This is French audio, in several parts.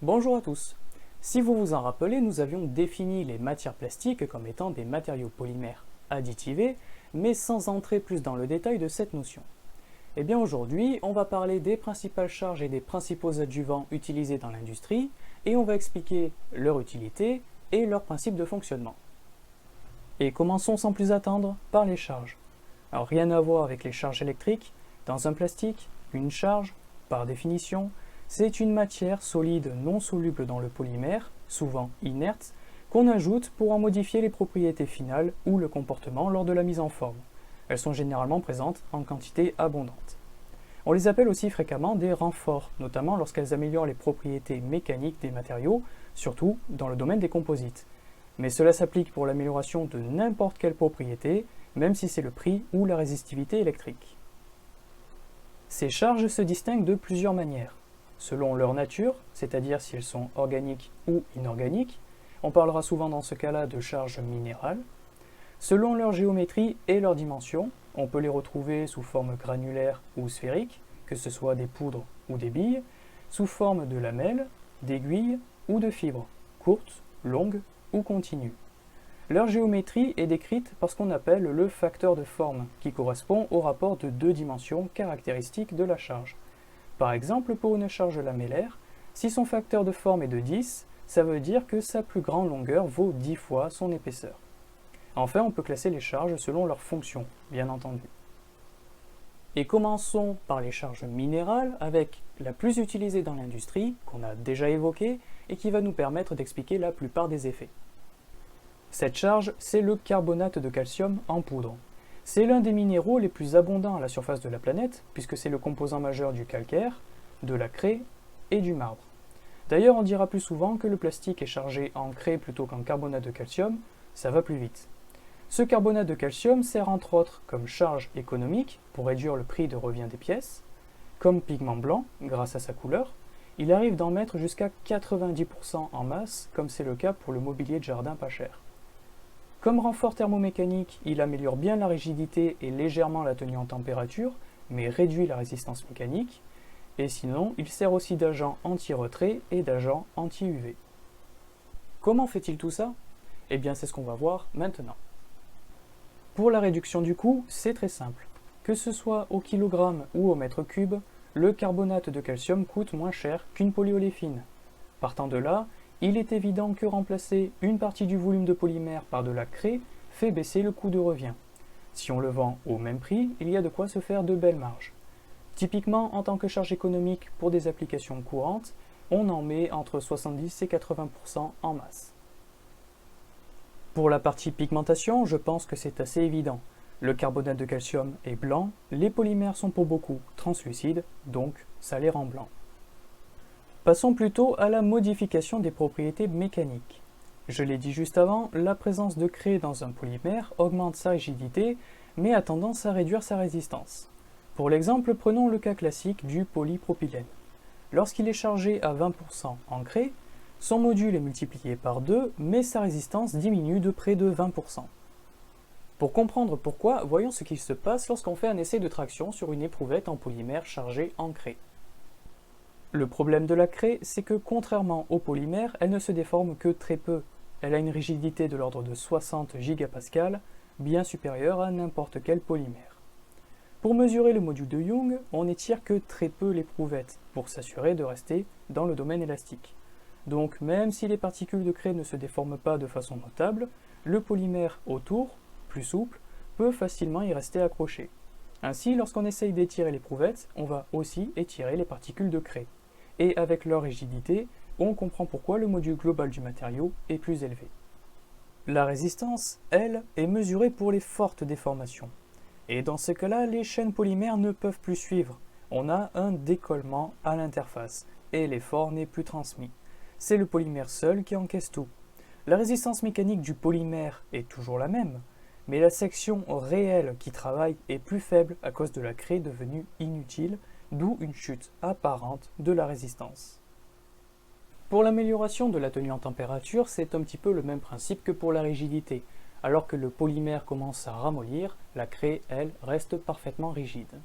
Bonjour à tous. Si vous vous en rappelez, nous avions défini les matières plastiques comme étant des matériaux polymères additivés, mais sans entrer plus dans le détail de cette notion. Et bien aujourd'hui, on va parler des principales charges et des principaux adjuvants utilisés dans l'industrie, et on va expliquer leur utilité et leur principe de fonctionnement. Et commençons sans plus attendre par les charges. Alors rien à voir avec les charges électriques. Dans un plastique, une charge, par définition, c'est une matière solide non soluble dans le polymère, souvent inerte, qu'on ajoute pour en modifier les propriétés finales ou le comportement lors de la mise en forme. Elles sont généralement présentes en quantité abondante. On les appelle aussi fréquemment des renforts, notamment lorsqu'elles améliorent les propriétés mécaniques des matériaux, surtout dans le domaine des composites. Mais cela s'applique pour l'amélioration de n'importe quelle propriété, même si c'est le prix ou la résistivité électrique. Ces charges se distinguent de plusieurs manières. Selon leur nature, c'est-à-dire si elles sont organiques ou inorganiques, on parlera souvent dans ce cas-là de charges minérales. Selon leur géométrie et leur dimension, on peut les retrouver sous forme granulaire ou sphérique, que ce soit des poudres ou des billes, sous forme de lamelles, d'aiguilles ou de fibres, courtes, longues ou continues. Leur géométrie est décrite par ce qu'on appelle le facteur de forme, qui correspond au rapport de deux dimensions caractéristiques de la charge. Par exemple, pour une charge lamellaire, si son facteur de forme est de 10, ça veut dire que sa plus grande longueur vaut 10 fois son épaisseur. Enfin, on peut classer les charges selon leur fonction, bien entendu. Et commençons par les charges minérales, avec la plus utilisée dans l'industrie, qu'on a déjà évoquée, et qui va nous permettre d'expliquer la plupart des effets. Cette charge, c'est le carbonate de calcium en poudre. C'est l'un des minéraux les plus abondants à la surface de la planète, puisque c'est le composant majeur du calcaire, de la craie et du marbre. D'ailleurs, on dira plus souvent que le plastique est chargé en craie plutôt qu'en carbonate de calcium, ça va plus vite. Ce carbonate de calcium sert entre autres comme charge économique pour réduire le prix de revient des pièces, comme pigment blanc grâce à sa couleur. Il arrive d'en mettre jusqu'à 90% en masse, comme c'est le cas pour le mobilier de jardin pas cher. Comme renfort thermomécanique, il améliore bien la rigidité et légèrement la tenue en température, mais réduit la résistance mécanique. Et sinon, il sert aussi d'agent anti-retrait et d'agent anti-UV. Comment fait-il tout ça? Eh bien, c'est ce qu'on va voir maintenant. Pour la réduction du coût, c'est très simple. Que ce soit au kilogramme ou au mètre cube, le carbonate de calcium coûte moins cher qu'une polyoléfine. Partant de là, il est évident que remplacer une partie du volume de polymère par de la craie fait baisser le coût de revient. Si on le vend au même prix, il y a de quoi se faire de belles marges. Typiquement, en tant que charge économique pour des applications courantes, on en met entre 70 et 80% en masse. Pour la partie pigmentation, je pense que c'est assez évident. Le carbonate de calcium est blanc, les polymères sont pour beaucoup translucides, donc ça les rend blancs. Passons plutôt à la modification des propriétés mécaniques. Je l'ai dit juste avant, la présence de craie dans un polymère augmente sa rigidité, mais a tendance à réduire sa résistance. Pour l'exemple, prenons le cas classique du polypropylène. Lorsqu'il est chargé à 20% en craie, son module est multiplié par 2, mais sa résistance diminue de près de 20%. Pour comprendre pourquoi, voyons ce qui se passe lorsqu'on fait un essai de traction sur une éprouvette en polymère chargée en craie. Le problème de la craie, c'est que contrairement au polymère, elle ne se déforme que très peu. Elle a une rigidité de l'ordre de 60 gigapascales, bien supérieure à n'importe quel polymère. Pour mesurer le module de Young, on n'étire que très peu l'éprouvette, pour s'assurer de rester dans le domaine élastique. Donc même si les particules de craie ne se déforment pas de façon notable, le polymère autour, plus souple, peut facilement y rester accroché. Ainsi, lorsqu'on essaye d'étirer l'éprouvette, on va aussi étirer les particules de craie. Et avec leur rigidité, on comprend pourquoi le module global du matériau est plus élevé. La résistance, elle, est mesurée pour les fortes déformations. Et dans ce cas-là, les chaînes polymères ne peuvent plus suivre. On a un décollement à l'interface, et l'effort n'est plus transmis. C'est le polymère seul qui encaisse tout. La résistance mécanique du polymère est toujours la même, mais la section réelle qui travaille est plus faible à cause de la craie devenue inutile, d'où une chute apparente de la résistance. Pour l'amélioration de la tenue en température, c'est un petit peu le même principe que pour la rigidité. Alors que le polymère commence à ramollir, la craie, elle, reste parfaitement rigide.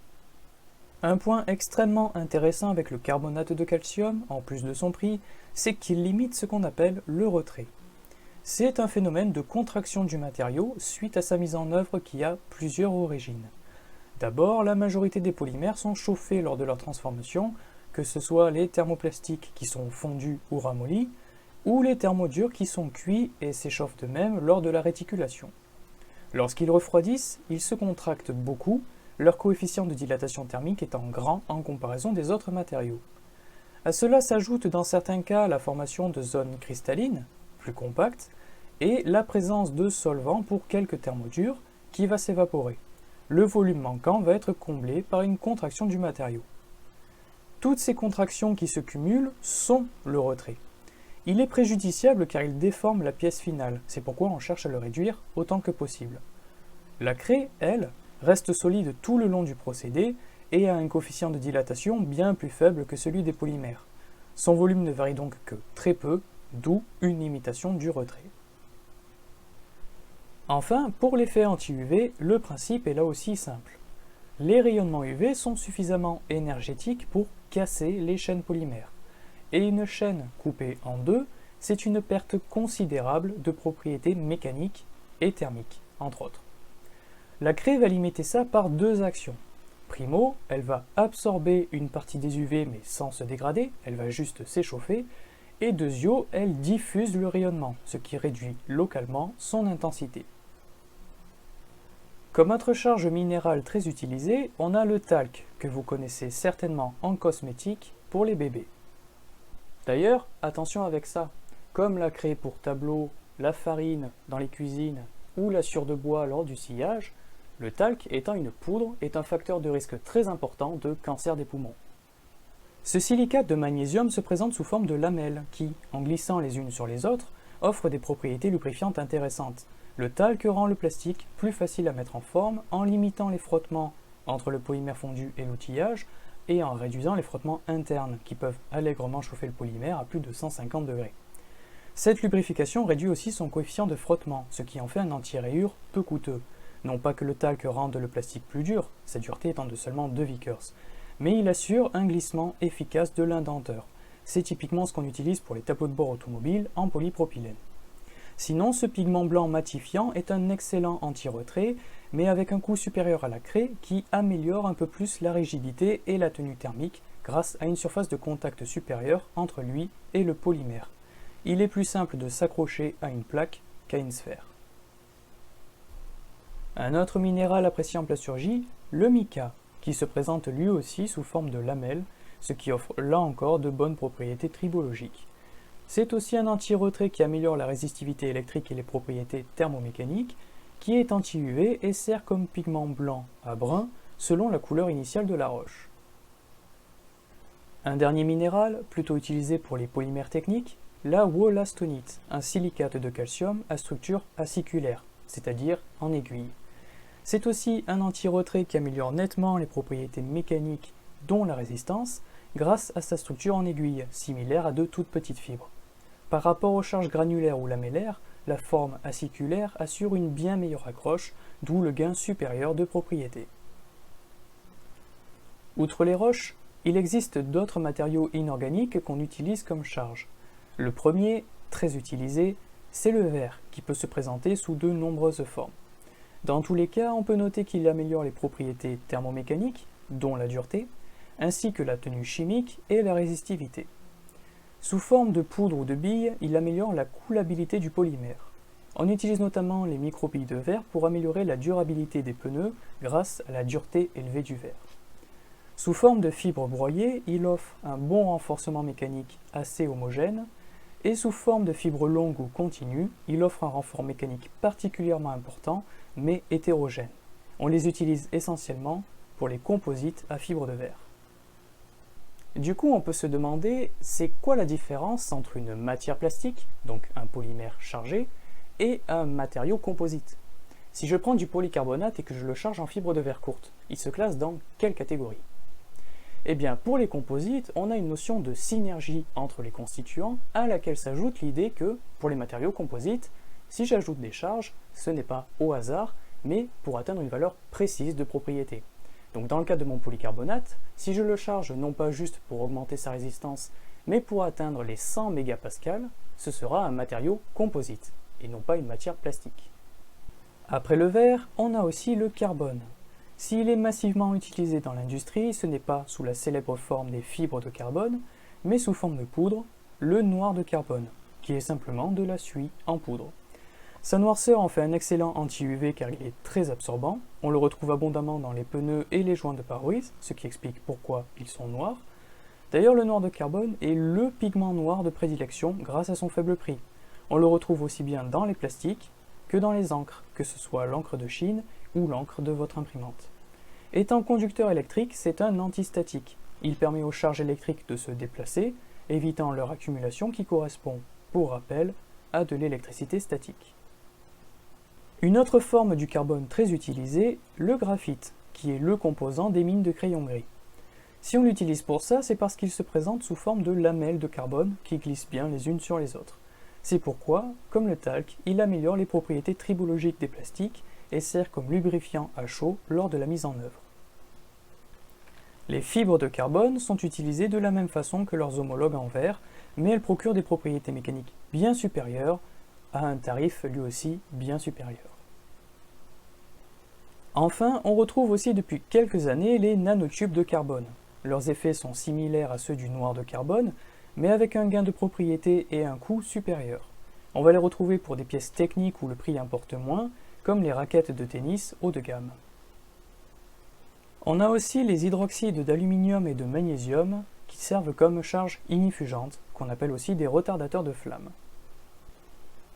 Un point extrêmement intéressant avec le carbonate de calcium, en plus de son prix, c'est qu'il limite ce qu'on appelle le retrait. C'est un phénomène de contraction du matériau suite à sa mise en œuvre qui a plusieurs origines. D'abord, la majorité des polymères sont chauffés lors de leur transformation, que ce soit les thermoplastiques qui sont fondus ou ramollis, ou les thermodurs qui sont cuits et s'échauffent de même lors de la réticulation. Lorsqu'ils refroidissent, ils se contractent beaucoup, leur coefficient de dilatation thermique étant grand en comparaison des autres matériaux. À cela s'ajoute dans certains cas la formation de zones cristallines, plus compactes, et la présence de solvants pour quelques thermodurs qui va s'évaporer. Le volume manquant va être comblé par une contraction du matériau. Toutes ces contractions qui se cumulent sont le retrait. Il est préjudiciable car il déforme la pièce finale, c'est pourquoi on cherche à le réduire autant que possible. La craie, elle, reste solide tout le long du procédé et a un coefficient de dilatation bien plus faible que celui des polymères. Son volume ne varie donc que très peu, d'où une limitation du retrait. Enfin, pour l'effet anti-UV, le principe est là aussi simple. Les rayonnements UV sont suffisamment énergétiques pour casser les chaînes polymères. Et une chaîne coupée en deux, c'est une perte considérable de propriétés mécaniques et thermiques, entre autres. La craie va limiter ça par deux actions. Primo, elle va absorber une partie des UV mais sans se dégrader, elle va juste s'échauffer. Et deuxio, elle diffuse le rayonnement, ce qui réduit localement son intensité. Comme autre charge minérale très utilisée, on a le talc, que vous connaissez certainement en cosmétique pour les bébés. D'ailleurs, attention avec ça, comme la craie pour tableau, la farine dans les cuisines ou la sciure de bois lors du sciage, le talc étant une poudre est un facteur de risque très important de cancer des poumons. Ce silicate de magnésium se présente sous forme de lamelles qui, en glissant les unes sur les autres, offrent des propriétés lubrifiantes intéressantes. Le talc rend le plastique plus facile à mettre en forme en limitant les frottements entre le polymère fondu et l'outillage et en réduisant les frottements internes qui peuvent allègrement chauffer le polymère à plus de 150 degrés. Cette lubrification réduit aussi son coefficient de frottement, ce qui en fait un anti-rayure peu coûteux. Non pas que le talc rende le plastique plus dur, sa dureté étant de seulement 2 Vickers, mais il assure un glissement efficace de l'indenteur. C'est typiquement ce qu'on utilise pour les tableaux de bord automobiles en polypropylène. Sinon, ce pigment blanc matifiant est un excellent anti-retrait, mais avec un coût supérieur à la craie qui améliore un peu plus la rigidité et la tenue thermique grâce à une surface de contact supérieure entre lui et le polymère. Il est plus simple de s'accrocher à une plaque qu'à une sphère. Un autre minéral apprécié en plasturgie, le mica, qui se présente lui aussi sous forme de lamelles, ce qui offre là encore de bonnes propriétés tribologiques. C'est aussi un anti-retrait qui améliore la résistivité électrique et les propriétés thermomécaniques, qui est anti-UV et sert comme pigment blanc à brun selon la couleur initiale de la roche. Un dernier minéral, plutôt utilisé pour les polymères techniques, la wollastonite, un silicate de calcium à structure aciculaire, c'est-à-dire en aiguille. C'est aussi un anti-retrait qui améliore nettement les propriétés mécaniques, dont la résistance, grâce à sa structure en aiguille, similaire à de toutes petites fibres. Par rapport aux charges granulaires ou lamellaires, la forme aciculaire assure une bien meilleure accroche, d'où le gain supérieur de propriétés. Outre les roches, il existe d'autres matériaux inorganiques qu'on utilise comme charge. Le premier, très utilisé, c'est le verre, qui peut se présenter sous de nombreuses formes. Dans tous les cas, on peut noter qu'il améliore les propriétés thermomécaniques, dont la dureté, ainsi que la tenue chimique et la résistivité. Sous forme de poudre ou de billes, il améliore la coulabilité du polymère. On utilise notamment les microbilles de verre pour améliorer la durabilité des pneus grâce à la dureté élevée du verre. Sous forme de fibres broyées, il offre un bon renforcement mécanique assez homogène, et sous forme de fibres longues ou continues, il offre un renfort mécanique particulièrement important, mais hétérogène. On les utilise essentiellement pour les composites à fibres de verre. Du coup, on peut se demander, c'est quoi la différence entre une matière plastique, donc un polymère chargé, et un matériau composite? Si je prends du polycarbonate et que je le charge en fibre de verre courte, il se classe dans quelle catégorie? Eh bien, pour les composites, on a une notion de synergie entre les constituants à laquelle s'ajoute l'idée que, pour les matériaux composites, si j'ajoute des charges, ce n'est pas au hasard, mais pour atteindre une valeur précise de propriété. Donc dans le cas de mon polycarbonate, si je le charge non pas juste pour augmenter sa résistance, mais pour atteindre les 100 mégapascals, ce sera un matériau composite, et non pas une matière plastique. Après le verre, on a aussi le carbone. S'il est massivement utilisé dans l'industrie, ce n'est pas sous la célèbre forme des fibres de carbone, mais sous forme de poudre, le noir de carbone, qui est simplement de la suie en poudre. Sa noirceur en fait un excellent anti-UV car il est très absorbant, on le retrouve abondamment dans les pneus et les joints de pare-brise, ce qui explique pourquoi ils sont noirs. D'ailleurs, le noir de carbone est le pigment noir de prédilection grâce à son faible prix. On le retrouve aussi bien dans les plastiques que dans les encres, que ce soit l'encre de Chine ou l'encre de votre imprimante. Étant conducteur électrique, c'est un antistatique. Il permet aux charges électriques de se déplacer, évitant leur accumulation qui correspond, pour rappel, à de l'électricité statique. Une autre forme du carbone très utilisée, le graphite, qui est le composant des mines de crayon gris. Si on l'utilise pour ça, c'est parce qu'il se présente sous forme de lamelles de carbone qui glissent bien les unes sur les autres. C'est pourquoi, comme le talc, il améliore les propriétés tribologiques des plastiques et sert comme lubrifiant à chaud lors de la mise en œuvre. Les fibres de carbone sont utilisées de la même façon que leurs homologues en verre, mais elles procurent des propriétés mécaniques bien supérieures à un tarif lui aussi bien supérieur. Enfin, on retrouve aussi depuis quelques années les nanotubes de carbone. Leurs effets sont similaires à ceux du noir de carbone, mais avec un gain de propriété et un coût supérieur. On va les retrouver pour des pièces techniques où le prix importe moins, comme les raquettes de tennis haut de gamme. On a aussi les hydroxydes d'aluminium et de magnésium qui servent comme charge ignifugente, qu'on appelle aussi des retardateurs de flamme.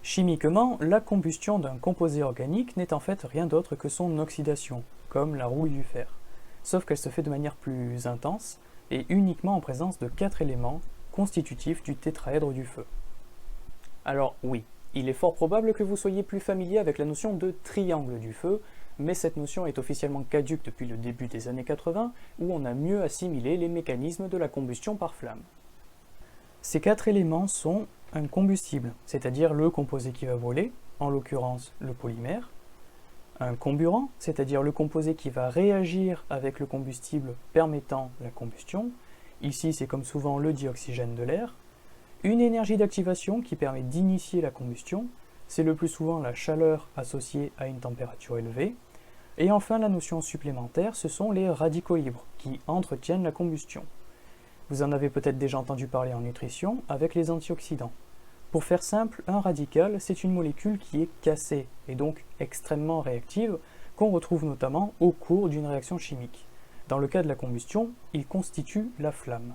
Chimiquement, la combustion d'un composé organique n'est en fait rien d'autre que son oxydation, comme la rouille du fer, sauf qu'elle se fait de manière plus intense et uniquement en présence de 4 éléments constitutifs du tétraèdre du feu. Alors oui, il est fort probable que vous soyez plus familier avec la notion de triangle du feu, mais cette notion est officiellement caduque depuis le début des années 80, où on a mieux assimilé les mécanismes de la combustion par flamme. Ces 4 éléments sont un combustible, c'est-à-dire le composé qui va brûler, en l'occurrence le polymère, un comburant, c'est-à-dire le composé qui va réagir avec le combustible permettant la combustion, ici c'est comme souvent le dioxygène de l'air, une énergie d'activation qui permet d'initier la combustion, c'est le plus souvent la chaleur associée à une température élevée, et enfin la notion supplémentaire, ce sont les radicaux libres, qui entretiennent la combustion. Vous en avez peut-être déjà entendu parler en nutrition avec les antioxydants. Pour faire simple, un radical, c'est une molécule qui est cassée et donc extrêmement réactive, qu'on retrouve notamment au cours d'une réaction chimique. Dans le cas de la combustion, il constitue la flamme.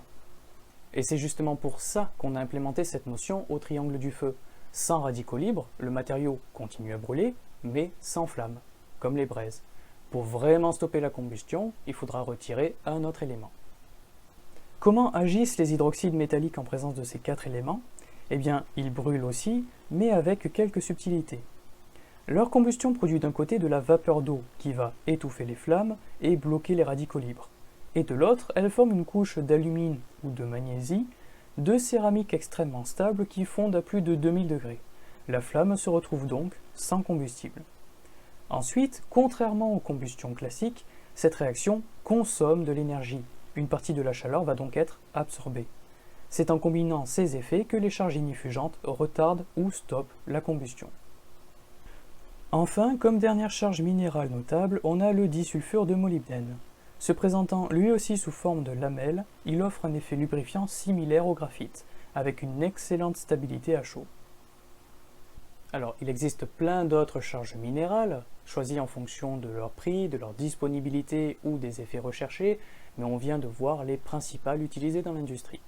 Et c'est justement pour ça qu'on a implémenté cette notion au triangle du feu. Sans radicaux libres, le matériau continue à brûler, mais sans flamme, comme les braises. Pour vraiment stopper la combustion, il faudra retirer un autre élément. Comment agissent les hydroxydes métalliques en présence de ces 4 éléments? Eh bien, ils brûlent aussi, mais avec quelques subtilités. Leur combustion produit d'un côté de la vapeur d'eau qui va étouffer les flammes et bloquer les radicaux libres. Et de l'autre, elle forme une couche d'alumine ou de magnésie, deux céramiques extrêmement stables qui fondent à plus de 2000 degrés. La flamme se retrouve donc sans combustible. Ensuite, contrairement aux combustions classiques, cette réaction consomme de l'énergie. Une partie de la chaleur va donc être absorbée. C'est en combinant ces effets que les charges ignifugentes retardent ou stoppent la combustion. Enfin, comme dernière charge minérale notable, on a le disulfure de molybdène. Se présentant lui aussi sous forme de lamelles, il offre un effet lubrifiant similaire au graphite, avec une excellente stabilité à chaud. Alors, il existe plein d'autres charges minérales, choisies en fonction de leur prix, de leur disponibilité ou des effets recherchés, mais on vient de voir les principales utilisées dans l'industrie.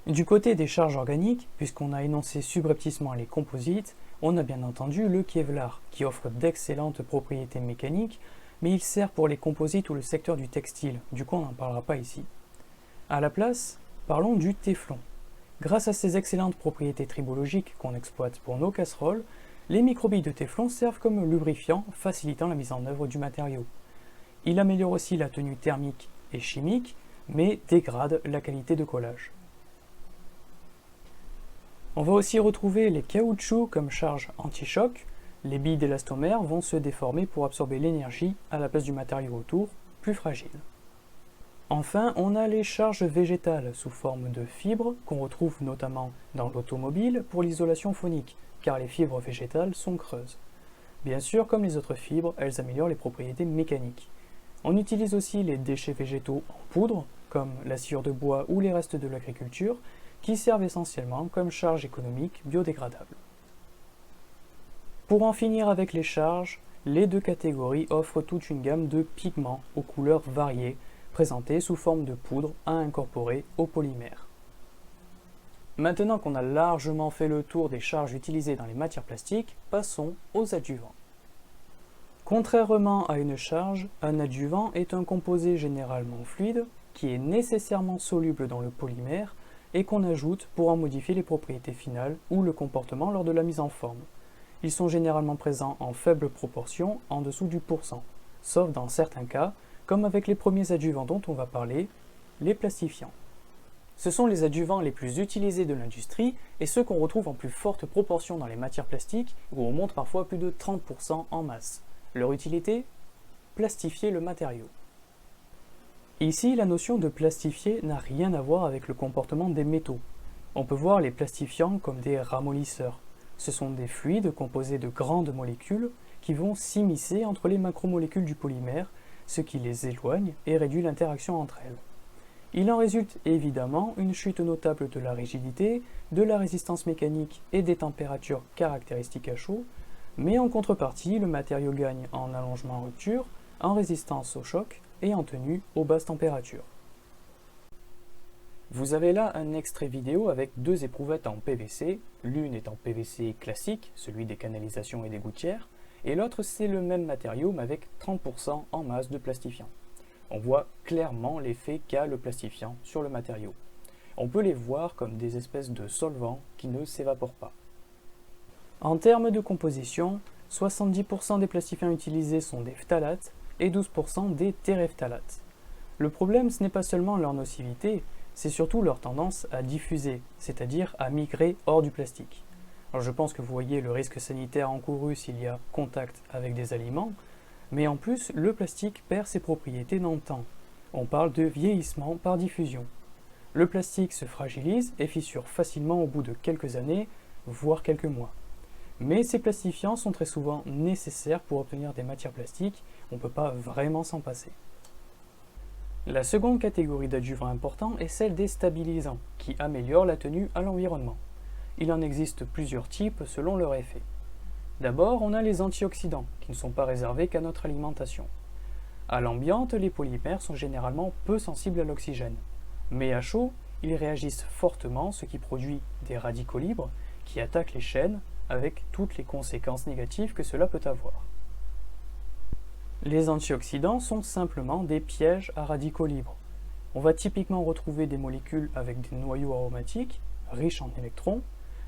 Du côté des charges organiques, puisqu'on a énoncé subrepticement les composites, on a bien entendu le Kevlar, qui offre d'excellentes propriétés mécaniques, mais il sert pour les composites ou le secteur du textile, du coup on n'en parlera pas ici. À la place, parlons du téflon. Grâce à ses excellentes propriétés tribologiques qu'on exploite pour nos casseroles, les microbilles de téflon servent comme lubrifiant, facilitant la mise en œuvre du matériau. Il améliore aussi la tenue thermique et chimique, mais dégrade la qualité de collage. On va aussi retrouver les caoutchoucs comme charge anti-choc, Les billes d'élastomère vont se déformer pour absorber l'énergie à la place du matériau autour, plus fragile. Enfin, on a les charges végétales sous forme de fibres qu'on retrouve notamment dans l'automobile pour l'isolation phonique, car les fibres végétales sont creuses. Bien sûr, comme les autres fibres, elles améliorent les propriétés mécaniques. On utilise aussi les déchets végétaux en poudre, comme la sciure de bois ou les restes de l'agriculture, qui servent essentiellement comme charge économique biodégradable. Pour en finir avec les charges, les deux catégories offrent toute une gamme de pigments aux couleurs variées, présentés sous forme de poudre à incorporer au polymère. Maintenant qu'on a largement fait le tour des charges utilisées dans les matières plastiques, passons aux adjuvants. Contrairement à une charge, un adjuvant est un composé généralement fluide qui est nécessairement soluble dans le polymère et qu'on ajoute pour en modifier les propriétés finales ou le comportement lors de la mise en forme. Ils sont généralement présents en faible proportion, en dessous du %, sauf dans certains cas, comme avec les premiers adjuvants dont on va parler, les plastifiants. Ce sont les adjuvants les plus utilisés de l'industrie et ceux qu'on retrouve en plus forte proportion dans les matières plastiques, où on monte parfois plus de 30% en masse. Leur utilité ? Plastifier le matériau. Ici, la notion de plastifier n'a rien à voir avec le comportement des métaux. On peut voir les plastifiants comme des ramollisseurs. Ce sont des fluides composés de grandes molécules qui vont s'immiscer entre les macromolécules du polymère, ce qui les éloigne et réduit l'interaction entre elles. Il en résulte évidemment une chute notable de la rigidité, de la résistance mécanique et des températures caractéristiques à chaud, mais en contrepartie, le matériau gagne en allongement en rupture, en résistance au choc et en tenue aux basses températures. Vous avez là un extrait vidéo avec deux éprouvettes en PVC, l'une est en PVC classique, celui des canalisations et des gouttières, et l'autre c'est le même matériau mais avec 30% en masse de plastifiant. On voit clairement l'effet qu'a le plastifiant sur le matériau. On peut les voir comme des espèces de solvants qui ne s'évaporent pas. En termes de composition, 70% des plastifiants utilisés sont des phtalates et 12% des téréphtalates. Le problème, ce n'est pas seulement leur nocivité, c'est surtout leur tendance à diffuser, c'est-à-dire à migrer hors du plastique. Alors je pense que vous voyez le risque sanitaire encouru s'il y a contact avec des aliments, mais en plus, le plastique perd ses propriétés dans le temps. On parle de vieillissement par diffusion. Le plastique se fragilise et fissure facilement au bout de quelques années, voire quelques mois. Mais ces plastifiants sont très souvent nécessaires pour obtenir des matières plastiques, on ne peut pas vraiment s'en passer. La seconde catégorie d'adjuvants importants est celle des stabilisants, qui améliorent la tenue à l'environnement. Il en existe plusieurs types selon leur effet. D'abord, on a les antioxydants, qui ne sont pas réservés qu'à notre alimentation. À l'ambiante, les polymères sont généralement peu sensibles à l'oxygène. Mais à chaud, ils réagissent fortement, ce qui produit des radicaux libres qui attaquent les chaînes, avec toutes les conséquences négatives que cela peut avoir. Les antioxydants sont simplement des pièges à radicaux libres. On va typiquement retrouver des molécules avec des noyaux aromatiques, riches en électrons,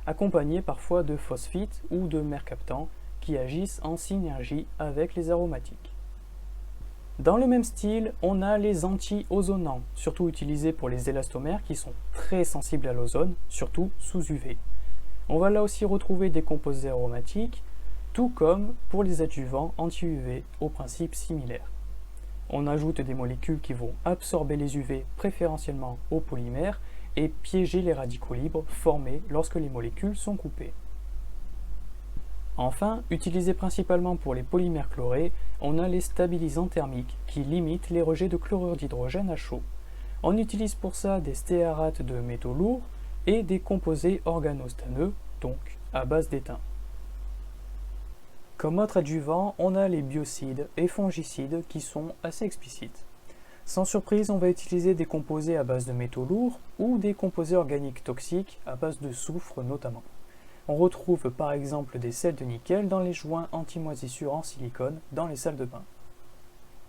accompagnés parfois de phosphites ou de mercaptans qui agissent en synergie avec les aromatiques. Dans le même style, on a les anti-ozonants, surtout utilisés pour les élastomères qui sont très sensibles à l'ozone, surtout sous UV. On va là aussi retrouver des composés aromatiques, tout comme pour les adjuvants anti-UV au principe similaire. On ajoute des molécules qui vont absorber les UV préférentiellement au polymère et piéger les radicaux libres formés lorsque les molécules sont coupées. Enfin, utilisés principalement pour les polymères chlorés, on a les stabilisants thermiques qui limitent les rejets de chlorure d'hydrogène à chaud. On utilise pour ça des stéarates de métaux lourds et des composés organostanneux, donc à base d'étain. Comme autre adjuvant, on a les biocides et fongicides qui sont assez explicites. Sans surprise, on va utiliser des composés à base de métaux lourds ou des composés organiques toxiques à base de soufre notamment. On retrouve par exemple des sels de nickel dans les joints anti-moisissure en silicone dans les salles de bain.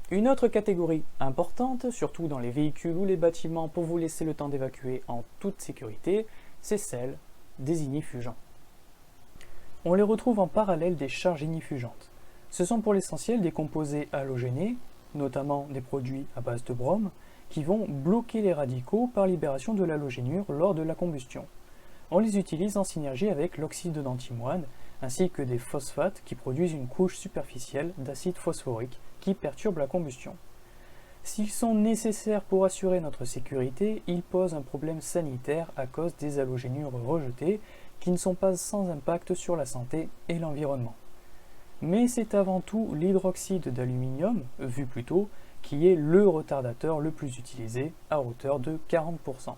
Une autre catégorie importante, surtout dans les véhicules ou les bâtiments pour vous laisser le temps d'évacuer en toute sécurité, c'est celle des ignifugeants. On les retrouve en parallèle des charges ignifugeantes. Ce sont pour l'essentiel des composés halogénés, notamment des produits à base de brome, qui vont bloquer les radicaux par libération de l'halogénure lors de la combustion. On les utilise en synergie avec l'oxyde d'antimoine, ainsi que des phosphates qui produisent une couche superficielle d'acide phosphorique qui perturbe la combustion. S'ils sont nécessaires pour assurer notre sécurité, ils posent un problème sanitaire à cause des halogénures rejetées qui ne sont pas sans impact sur la santé et l'environnement. Mais c'est avant tout l'hydroxyde d'aluminium, vu plus tôt, qui est le retardateur le plus utilisé, à hauteur de 40%.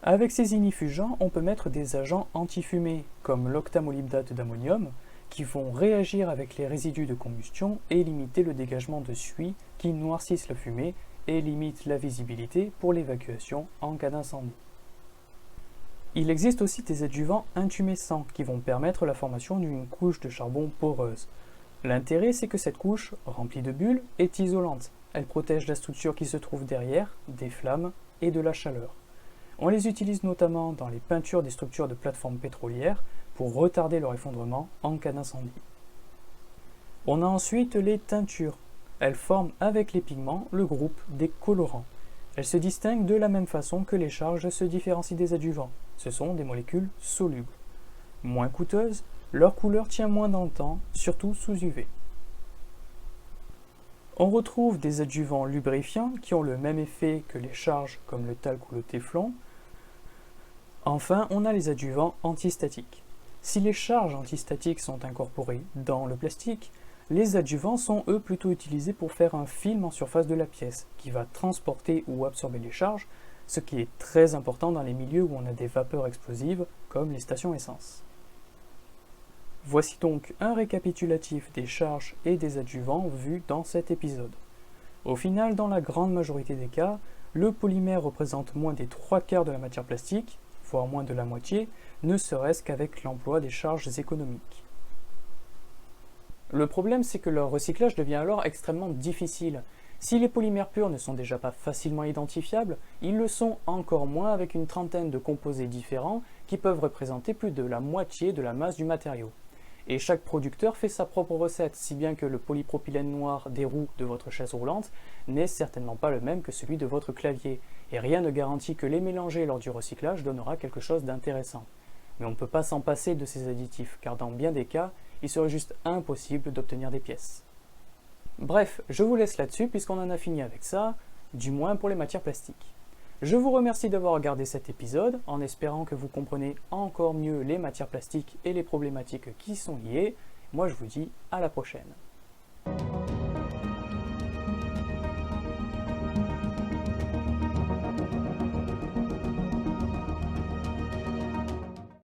Avec ces ignifugeants, on peut mettre des agents antifumée, comme l'octamolybdate d'ammonium, qui vont réagir avec les résidus de combustion et limiter le dégagement de suie qui noircissent la fumée et limitent la visibilité pour l'évacuation en cas d'incendie. Il existe aussi des adjuvants intumescents qui vont permettre la formation d'une couche de charbon poreuse. L'intérêt, c'est que cette couche, remplie de bulles, est isolante. Elle protège la structure qui se trouve derrière, des flammes et de la chaleur. On les utilise notamment dans les peintures des structures de plateformes pétrolières pour retarder leur effondrement en cas d'incendie. On a ensuite les teintures. Elles forment avec les pigments le groupe des colorants. Elles se distinguent de la même façon que les charges se différencient des adjuvants. Ce sont des molécules solubles. Moins coûteuses, leur couleur tient moins dans le temps, surtout sous UV. On retrouve des adjuvants lubrifiants qui ont le même effet que les charges comme le talc ou le téflon. Enfin, on a les adjuvants antistatiques. Si les charges antistatiques sont incorporées dans le plastique, les adjuvants sont eux plutôt utilisés pour faire un film en surface de la pièce qui va transporter ou absorber les charges, ce qui est très important dans les milieux où on a des vapeurs explosives comme les stations essence. Voici donc un récapitulatif des charges et des adjuvants vus dans cet épisode. Au final, dans la grande majorité des cas, le polymère représente moins des 3/4 de la matière plastique, voire moins de la moitié, ne serait-ce qu'avec l'emploi des charges économiques. Le problème, c'est que leur recyclage devient alors extrêmement difficile. Si les polymères purs ne sont déjà pas facilement identifiables, ils le sont encore moins avec une trentaine de composés différents qui peuvent représenter plus de la moitié de la masse du matériau. Et chaque producteur fait sa propre recette, si bien que le polypropylène noir des roues de votre chaise roulante n'est certainement pas le même que celui de votre clavier, et rien ne garantit que les mélanger lors du recyclage donnera quelque chose d'intéressant. Mais on ne peut pas s'en passer de ces additifs, car dans bien des cas, il serait juste impossible d'obtenir des pièces. Bref, je vous laisse là-dessus puisqu'on en a fini avec ça, du moins pour les matières plastiques. Je vous remercie d'avoir regardé cet épisode, en espérant que vous comprenez encore mieux les matières plastiques et les problématiques qui y sont liées. Moi je vous dis à la prochaine.